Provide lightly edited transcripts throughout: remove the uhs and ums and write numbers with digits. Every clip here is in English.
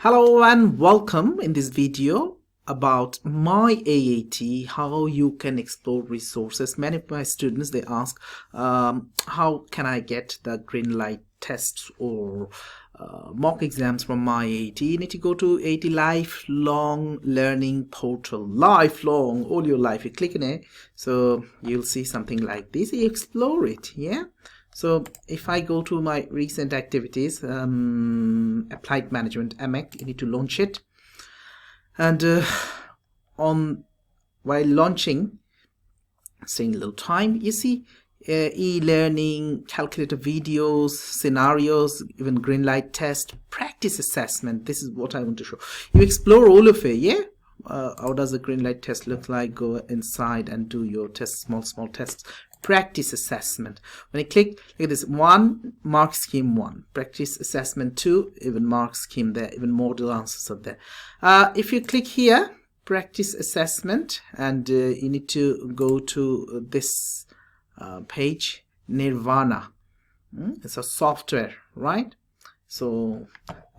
Hello and welcome in this video about my AAT, how you can explore resources. Many of my students, they ask, how can I get the green light tests or mock exams from my AAT? You need to go to AAT Lifelong Learning Portal. Lifelong, all your life. You click on it, so you'll see something like this. You explore it, yeah? So if I go to my recent activities, applied management MEC, you need to launch it, and while launching, staying a little time, you see e-learning, calculator videos, scenarios, even green light test, practice assessment. This is what I want to show. You explore all of it, yeah? How does a green light test look like? Go inside and do your tests, small tests. Practice assessment. When you click, look at this: 1, mark scheme 1, practice assessment 2, even mark scheme there, even model answers are there. If you click here, practice assessment, and you need to go to this page, Nirvana. It's a software, right? So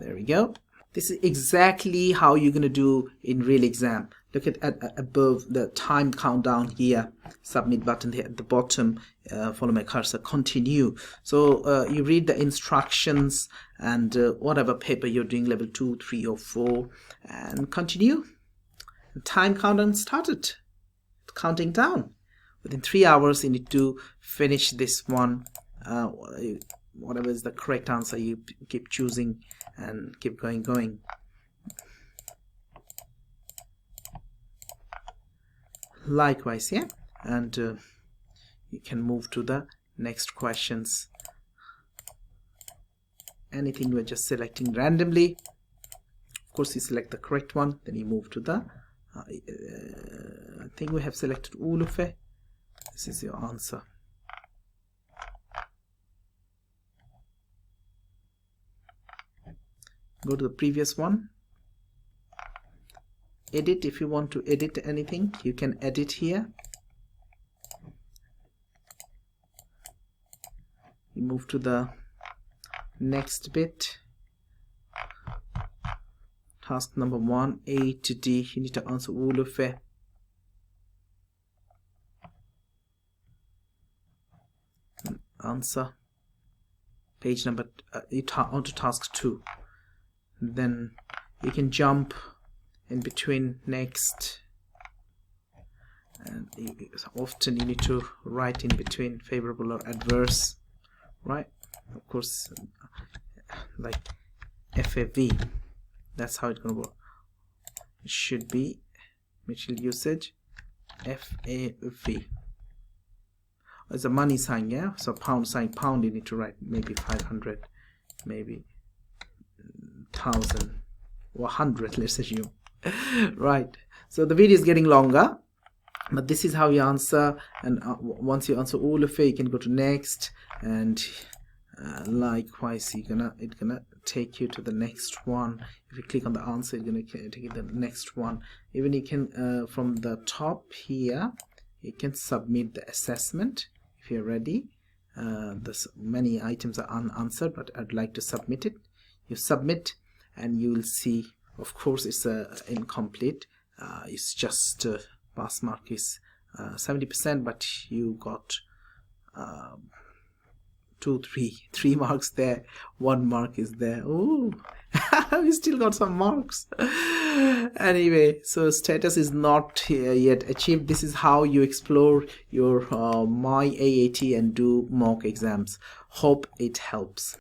there we go. This is exactly how you're going to do in real exam. Look at above the time countdown here, submit button here at the bottom, follow my cursor, continue. So you read the instructions and whatever paper you're doing, level 2, 3 or 4, and continue. The time countdown started, counting down. Within 3 hours you need to finish this one. Whatever is the correct answer, you keep choosing and keep going. Likewise, yeah, and you can move to the next questions. Anything we're just selecting randomly. Of course, you select the correct one, then you move to the I think we have selected all of it. This is your answer. Go to the previous one. Edit. If you want to edit anything, you can edit here. You move to the next bit. Task number 1, A to D. You need to answer all of it. Answer. Page number onto task 2. Then you can jump in between next, and often you need to write in between favorable or adverse, right? Of course, like FAV, that's how it's gonna work. It should be material usage FAV. It's a money sign, yeah? So pound sign, pound, you need to write maybe 500, maybe 1,000 or 100, let's assume. Right, so the video is getting longer, but this is how you answer, and once you answer all of it, you can go to next, and likewise it's gonna take you to the next one. If you click on the answer, it's gonna take you to the next one. Even you can from the top here, you can submit the assessment if you're ready. There's many items are unanswered, but I'd like to submit it. You submit, and you will see, of course, it's incomplete. It's just pass mark is 70%, but you got 3 marks there, 1 mark is there. Oh, we still got some marks. Anyway, so status is not yet achieved. This is how you explore your my AAT and do mock exams. Hope it helps.